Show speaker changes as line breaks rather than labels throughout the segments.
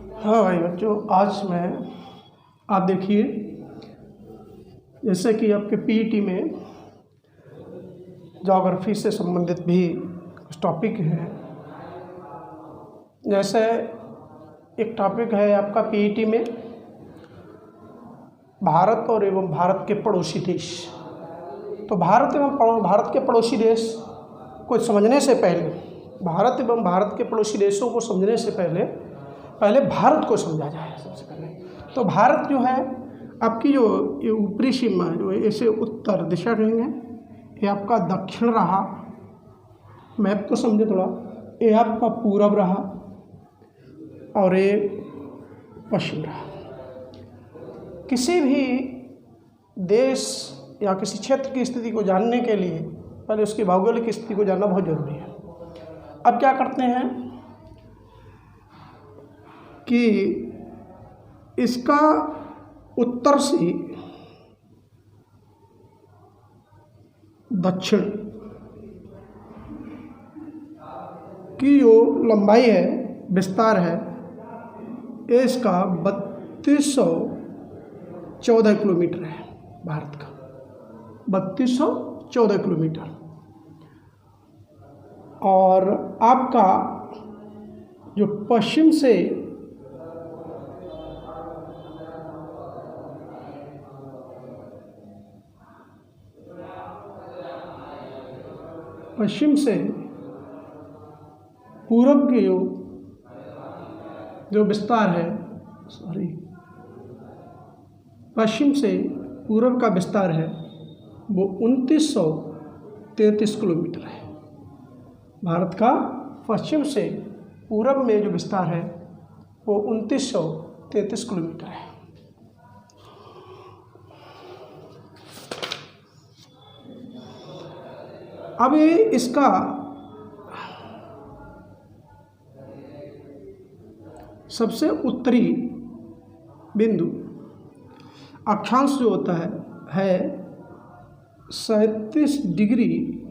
हाँ भाई बच्चों, आज मैं आप देखिए, जैसे कि आपके पीईटी में ज्योग्राफी से संबंधित भी कुछ टॉपिक हैं। जैसे एक टॉपिक है आपका पीईटी में भारत और एवं भारत के पड़ोसी देश। तो भारत एवं भारत के पड़ोसी देश को समझने से पहले, भारत एवं भारत के पड़ोसी देशों को समझने से पहले भारत को समझा जाए सबसे पहले। तो भारत जो है आपकी जो ये ऊपरी सीमा है, जो ऐसे उत्तर दिशा रहेंगे, ये आपका दक्षिण रहा, मैप को समझे थोड़ा, ये आपका पूरब रहा और ये पश्चिम रहा। किसी भी देश या किसी क्षेत्र की स्थिति को जानने के लिए पहले उसकी भौगोलिक स्थिति को जानना बहुत जरूरी है। अब क्या करते हैं कि इसका उत्तर से दक्षिण की जो लंबाई है, विस्तार है, ये इसका 3214 किलोमीटर है। भारत का 3214 किलोमीटर। और आपका जो पश्चिम से पूरब के जो विस्तार है, पश्चिम से पूरब का विस्तार है वो 2933 किलोमीटर है। भारत का पश्चिम से पूरब में जो विस्तार है वो 2933 किलोमीटर है। अब ये इसका सबसे उत्तरी बिंदु अक्षांश जो होता है 37 डिग्री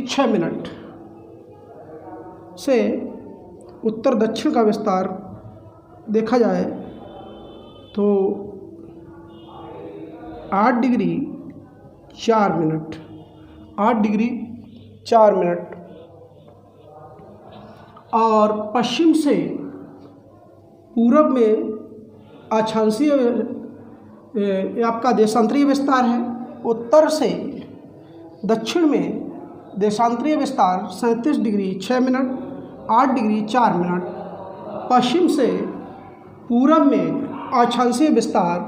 6 मिनट से उत्तर दक्षिण का विस्तार देखा जाए तो 8 डिग्री 4 मिनट 8 डिग्री 4 मिनट। और पश्चिम से पूरब में अक्षांशीय आपका देशांतरीय विस्तार है। उत्तर से दक्षिण में देशांतरीय विस्तार 37 डिग्री 6 मिनट 8 डिग्री 4 मिनट। पश्चिम से पूरब में अक्षांशीय विस्तार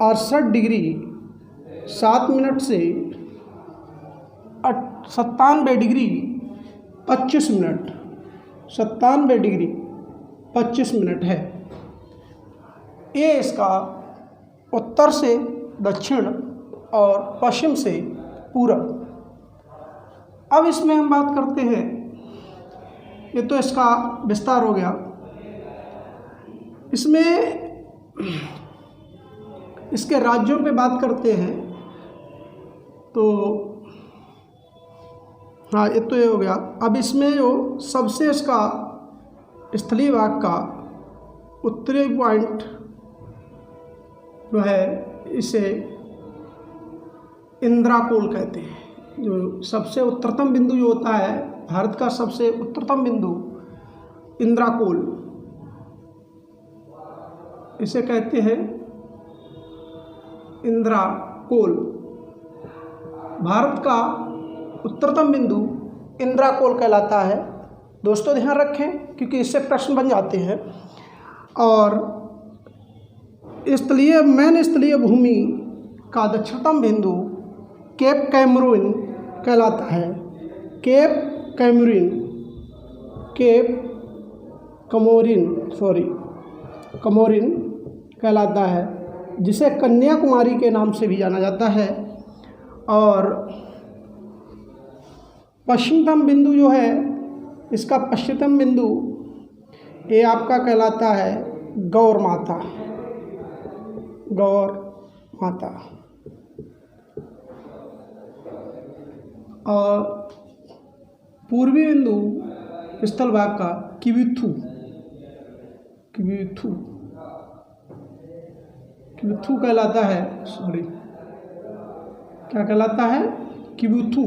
68 डिग्री 7 मिनट से 97 डिग्री 25 मिनट 97 डिग्री 25 मिनट है। ये इसका उत्तर से दक्षिण और पश्चिम से पूरब। अब इसमें हम बात करते हैं, ये तो इसका विस्तार हो गया। इसमें इसके राज्यों पे बात करते हैं तो हाँ, ये तो ये हो गया। अब इसमें जो सबसे इसका स्थलीय भाग का उत्तरी पॉइंट जो है, इसे इंद्राकोल कहते हैं। जो सबसे उत्तरतम बिंदु जो होता है, भारत का सबसे उत्तरतम बिंदु इंद्राकोल, इसे कहते हैं इंद्राकोल। भारत का उत्तरतम बिंदु इंद्राकोल कहलाता है। दोस्तों ध्यान रखें क्योंकि इससे प्रश्न बन जाते हैं। और मैन स्थलीय भूमि का दक्षिणतम बिंदु केप कैमरून कहलाता है। कमोरिन कहलाता है, जिसे कन्याकुमारी के नाम से भी जाना जाता है। और पश्चिमतम बिंदु जो है, इसका पश्चिमतम बिंदु ये आपका कहलाता है गौर माता। और पूर्वी बिंदु स्थल भाग का किबिथु कहलाता है, सॉरी क्या कहलाता है, किबिथु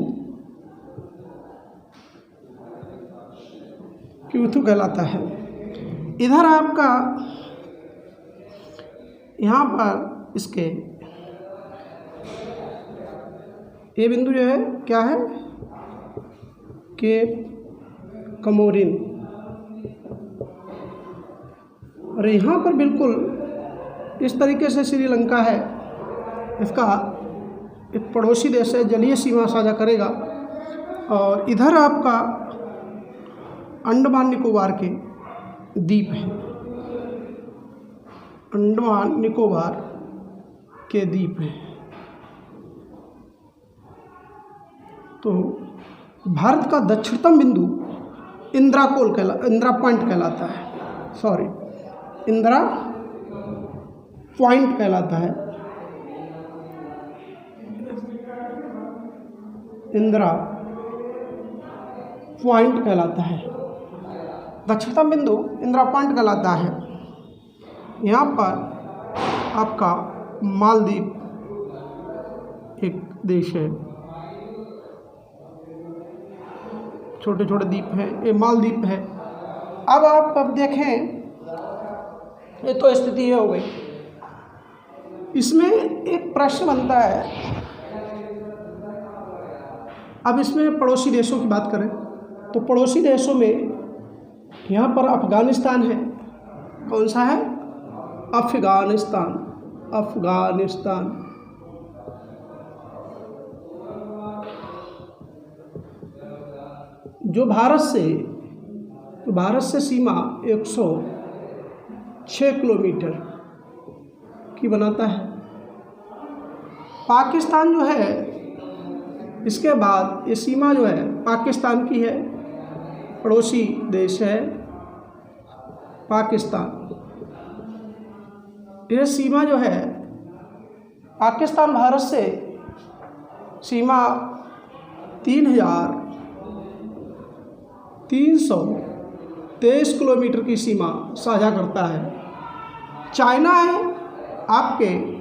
कहलाता है। इधर आपका यहाँ पर इसके ये बिंदु जो है क्या है, केप कमोरिन, और यहाँ पर बिल्कुल इस तरीके से श्रीलंका है, इसका एक पड़ोसी देश है, जलीय सीमा साझा करेगा। और इधर आपका अंडमान निकोबार के द्वीप हैं, अंडमान निकोबार के द्वीप हैं। तो भारत का दक्षिणतम बिंदु इंदिरा पॉइंट कहलाता है, सॉरी इंदिरा पॉइंट कहलाता है, इंदिरा पॉइंट कहलाता है। दक्षिणतम बिंदु इंदिरा पॉइंट कहलाता है। यहाँ पर आपका मालदीव एक देश है, छोटे छोटे द्वीप हैं, ये मालदीव है। अब देखें, ये तो स्थिति हो गई। इसमें एक प्रश्न बनता है, अब इसमें पड़ोसी देशों की बात करें तो पड़ोसी देशों में यहाँ पर अफ़गानिस्तान है। कौन सा है? अफ़गानिस्तान। जो भारत से सीमा 106 किलोमीटर की बनाता है। पाकिस्तान जो है, इसके बाद ये सीमा जो है पाकिस्तान की है, पड़ोसी देश है पाकिस्तान। यह सीमा जो है पाकिस्तान भारत से सीमा 3,323 किलोमीटर की सीमा साझा करता है। चाइना है आपके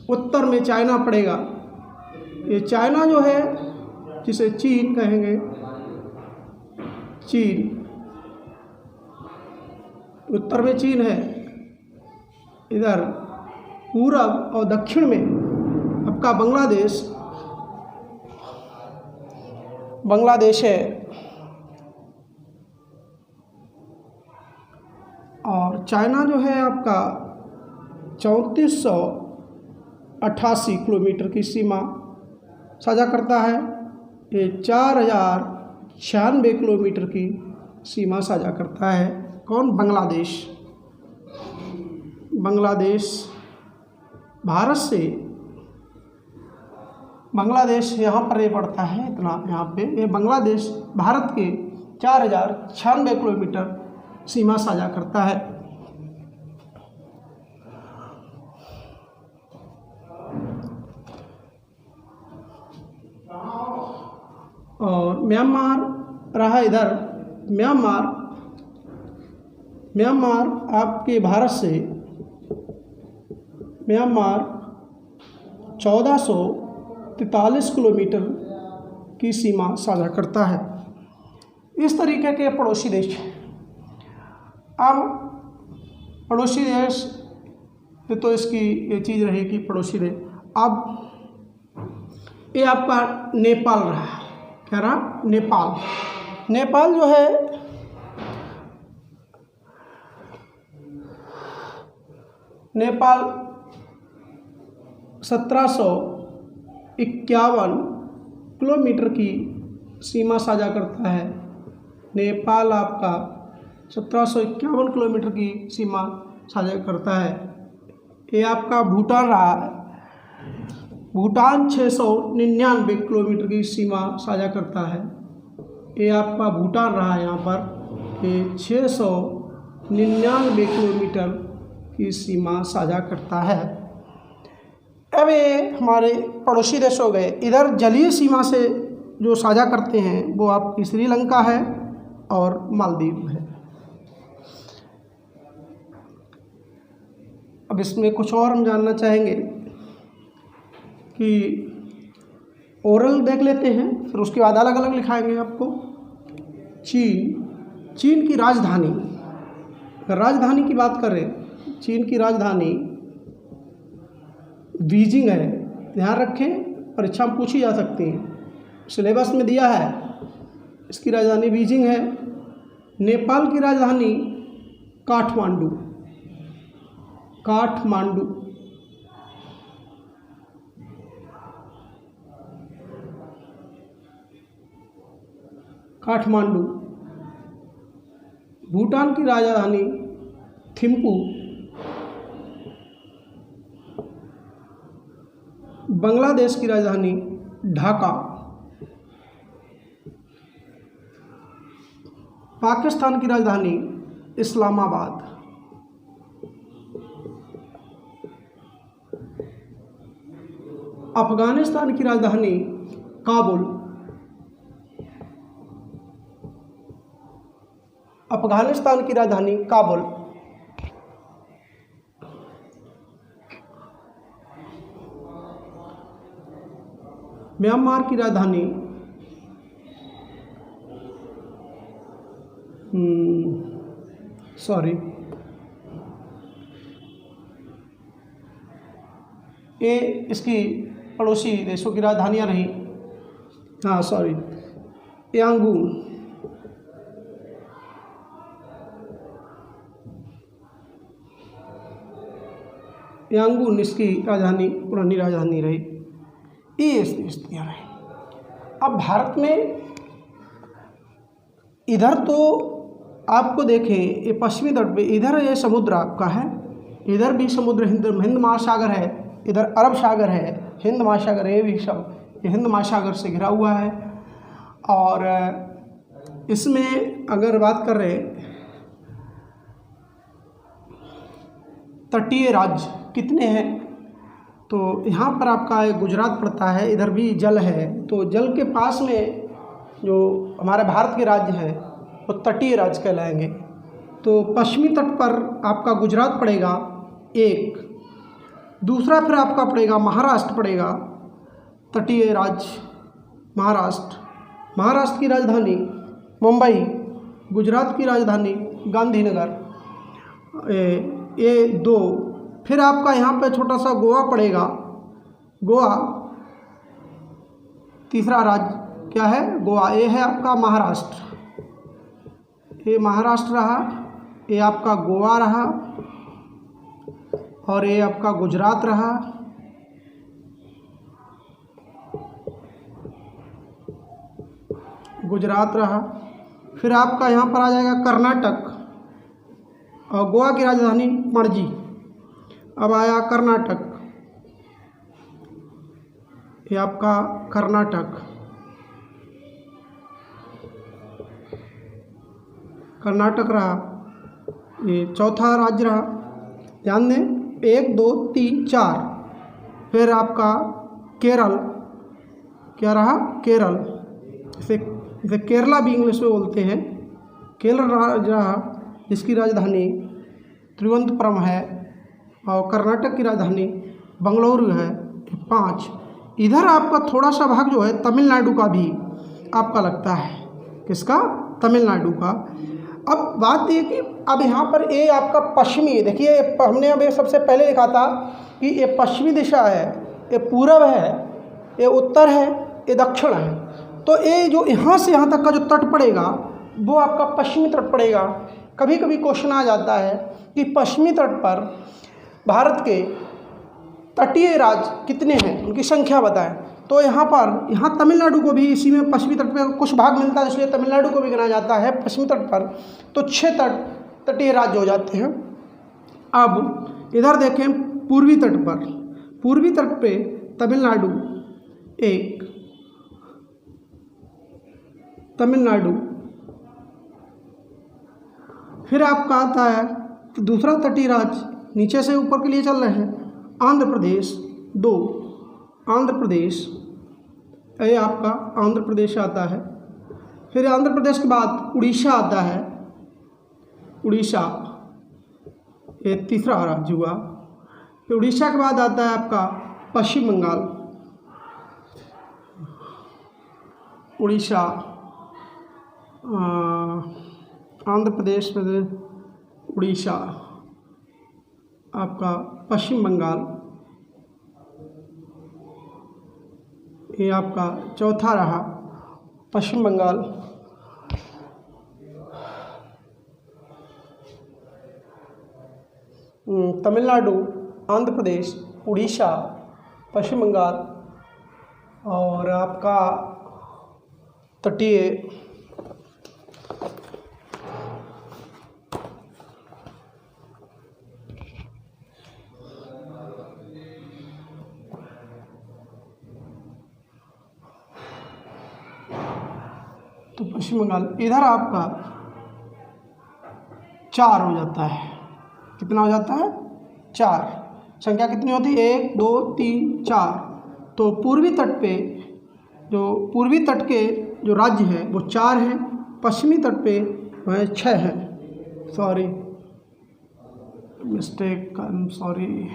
उत्तर में, चाइना पड़ेगा। ये चाइना जो है, जिसे चीन कहेंगे, चीन उत्तर में चीन है। इधर पूरब और दक्षिण में आपका बांग्लादेश है। और चाइना जो है आपका 3488 किलोमीटर की सीमा साझा करता है। ये 4096 किलोमीटर की सीमा साझा करता है। कौन? बांग्लादेश भारत से, बांग्लादेश यहाँ पर ये पड़ता है इतना, यहाँ पे ये बांग्लादेश भारत के 4096 किलोमीटर सीमा साझा करता है। और म्यांमार रहा इधर। म्यांमार आपके भारत से 1443 किलोमीटर की सीमा साझा करता है। इस तरीके के पड़ोसी देश हैं। अब पड़ोसी देश तो इसकी ये चीज़ रहेगी पड़ोसी देश। अब ये आपका नेपाल रहा। क्या रहा? नेपाल जो है नेपाल 1751 किलोमीटर की सीमा साझा करता है। नेपाल आपका 1751 किलोमीटर की सीमा साझा करता है। ये आपका भूटान रहा है। भूटान 699 किलोमीटर की सीमा साझा करता है। ये आपका भूटान रहा यहाँ पर, ये 699 किलोमीटर की सीमा साझा करता है। अब ये हमारे पड़ोसी देश हो गए। इधर जलीय सीमा से जो साझा करते हैं वो आपकी श्रीलंका है और मालदीव है। अब इसमें कुछ और हम जानना चाहेंगे कि ओरल देख लेते हैं, फिर उसके बाद अलग अलग लिखाएंगे आपको। चीन की राजधानी, अगर राजधानी की बात करें, चीन की राजधानी बीजिंग है। ध्यान रखें, परीक्षा में पूछी जा सकती है, सिलेबस में दिया है। इसकी राजधानी बीजिंग है। नेपाल की राजधानी काठमांडू। काठमांडू। भूटान की राजधानी थिम्पू। बांग्लादेश की राजधानी ढाका। पाकिस्तान की राजधानी इस्लामाबाद। अफगानिस्तान की राजधानी काबुल। अफगानिस्तान की राजधानी काबुल। म्यांमार की राजधानी ये इसकी पड़ोसी देशों की राजधानियां रही। यांगून इसकी राजधानी, पुरानी राजधानी रही। ये स्थितियाँ रही। अब भारत में इधर तो आपको देखें, ये पश्चिमी तट पे इधर ये समुद्र आपका है, इधर भी समुद्र हिंद महासागर है, इधर अरब सागर है, हिंद महासागर, ये भी सब ये हिंद महासागर से घिरा हुआ है। और इसमें अगर बात कर रहे तटीय राज्य कितने हैं, तो यहाँ पर आपका गुजरात पड़ता है, इधर भी जल है। तो जल के पास में जो हमारे भारत के राज्य हैं वो तटीय राज्य कहलाएंगे। तो पश्चिमी तट पर आपका गुजरात पड़ेगा एक, दूसरा फिर आपका पड़ेगा महाराष्ट्र पड़ेगा, तटीय राज्य महाराष्ट्र की राजधानी मुंबई, गुजरात की राजधानी गांधीनगर, ये दो। फिर आपका यहाँ पे छोटा सा गोवा पड़ेगा, गोवा तीसरा राज्य क्या है, गोवा। ये है आपका महाराष्ट्र, ये महाराष्ट्र रहा, ये आपका गोवा रहा, और ये आपका गुजरात रहा। फिर आपका यहाँ पर आ जाएगा कर्नाटक, और गोवा की राजधानी पणजी। अब आया कर्नाटक, ये आपका कर्नाटक रहा, ये चौथा राज्य रहा। ध्यान दें, 1 2 3 4। फिर आपका केरल, क्या रहा, केरल, इसे केरला भी इंग्लिश में बोलते हैं। केरल राज्य रहा, जिसकी राजधानी तिरुवनंतपुरम है, और कर्नाटक की राजधानी बंगलुरु है। 5। इधर आपका थोड़ा सा भाग जो है तमिलनाडु का भी आपका लगता है, किसका, तमिलनाडु का। अब बात ये कि अब यहाँ पर ये आपका पश्चिमी, देखिए हमने अब सबसे पहले लिखा था कि ये पश्चिमी दिशा है, ये पूरब है, ये उत्तर है, ये दक्षिण है। तो ये जो यहाँ से यहाँ तक का जो तट पड़ेगा वो आपका पश्चिमी तट पड़ेगा। कभी कभी क्वेश्चन आ जाता है कि पश्चिमी तट पर भारत के तटीय राज्य कितने हैं, उनकी संख्या बताएं। तो यहाँ तमिलनाडु को भी इसी में पश्चिमी तट पे कुछ भाग मिलता है, इसलिए तमिलनाडु को भी गिना जाता है पश्चिमी तट पर। तो 6 तटीय राज्य हो जाते हैं। अब इधर देखें पूर्वी तट पर, पूर्वी तट पे तमिलनाडु एक, फिर आपका आता है दूसरा तटीय राज्य, नीचे से ऊपर के लिए चल रहे हैं, आंध्र प्रदेश 2, ये आपका आंध्र प्रदेश आता है। फिर आंध्र प्रदेश के बाद उड़ीसा आता है, उड़ीसा ये तीसरा राज्य हुआ। फिर उड़ीसा के बाद आता है आपका पश्चिम बंगाल, उड़ीसा, आंध्र प्रदेश में उड़ीसा, आपका पश्चिम बंगाल, ये आपका चौथा रहा पश्चिम बंगाल। तमिलनाडु, आंध्र प्रदेश, उड़ीसा, पश्चिम बंगाल और आपका तटीय तो पश्चिम बंगाल इधर आपका 4 हो जाता है। कितना हो जाता है? 4। संख्या कितनी होती है? 1 2 3 4। तो पूर्वी तट पे जो पूर्वी तट के जो राज्य है वो 4 हैं, पश्चिमी तट पे वह 6 हैं। Sorry mistake, I am sorry.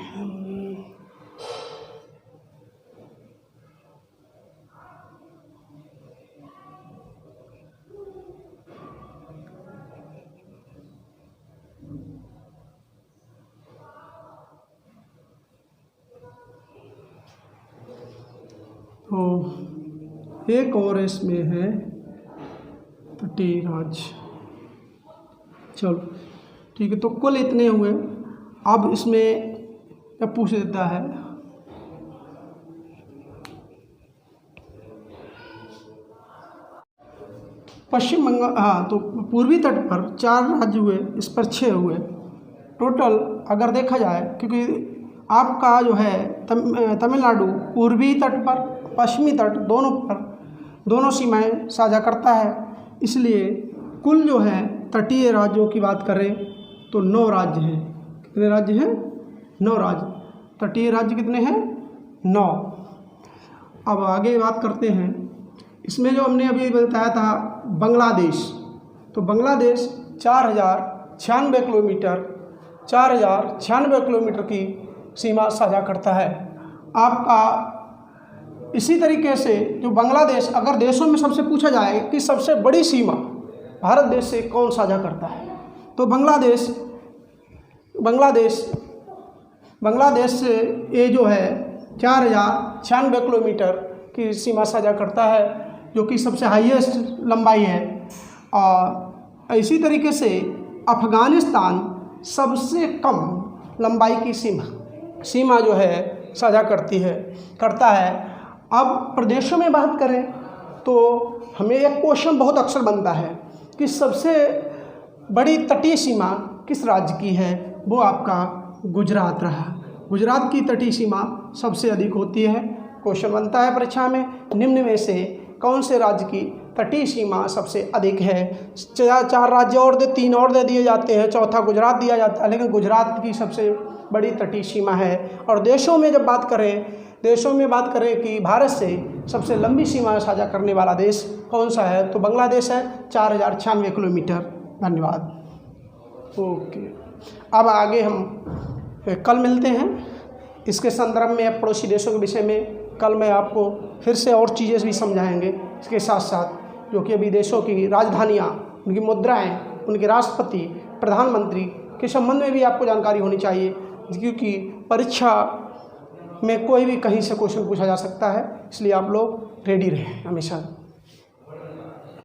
तो एक और इसमें है तटीय राज्य। चलो ठीक है, तो कुल इतने हुए। अब इसमें क्या पूछ देता है, पश्चिम बंगाल, हाँ, तो पूर्वी तट पर 4 राज्य हुए, इस पर 6 हुए टोटल। अगर देखा जाए, क्योंकि आपका जो है तमिलनाडु पूर्वी तट पर, पश्चिमी तट दोनों पर, दोनों सीमाएं साझा करता है, इसलिए कुल जो है तटीय राज्यों की बात करें तो 9 राज्य हैं। कितने राज्य हैं? 9 राज्य। तटीय राज्य कितने हैं? 9। अब आगे बात करते हैं, इसमें जो हमने अभी बताया था बांग्लादेश, तो बांग्लादेश 4096 किलोमीटर 4096 किलोमीटर की सीमा साझा करता है। आपका इसी तरीके से जो बांग्लादेश, अगर देशों में सबसे पूछा जाए कि सबसे बड़ी सीमा भारत देश से कौन साझा करता है, तो बांग्लादेश से ये जो है 4096 किलोमीटर की सीमा साझा करता है, जो कि सबसे हाईएस्ट लंबाई है। और इसी तरीके से अफ़गानिस्तान सबसे कम लंबाई की सीमा जो है साझा करता है। अब प्रदेशों में बात करें तो हमें एक क्वेश्चन बहुत अक्सर बनता है कि सबसे बड़ी तटीय सीमा किस राज्य की है? वो आपका गुजरात रहा। गुजरात की तटीय सीमा सबसे अधिक होती है। क्वेश्चन बनता है परीक्षा में, निम्न में से कौन से राज्य की तटीय सीमा सबसे अधिक है? 4 राज्य और 3 और दे दिए जाते हैं, चौथा गुजरात दिया जाता है, लेकिन गुजरात की सबसे बड़ी तटीय सीमा है। और देशों में जब बात करें कि भारत से सबसे लंबी सीमा साझा करने वाला देश कौन सा है, तो बांग्लादेश है, 4096 किलोमीटर। धन्यवाद। ओके, अब आगे हम कल मिलते हैं इसके संदर्भ में, पड़ोसी देशों के विषय में। कल मैं आपको फिर से और चीज़ें भी समझाएंगे इसके साथ साथ, जो कि अभी देशों की राजधानियाँ, उनकी मुद्राएं, उनके राष्ट्रपति, प्रधानमंत्री के संबंध में भी आपको जानकारी होनी चाहिए, क्योंकि परीक्षा में कोई भी कहीं से क्वेश्चन पूछा जा सकता है। इसलिए आप लोग रेडी रहें हमेशा।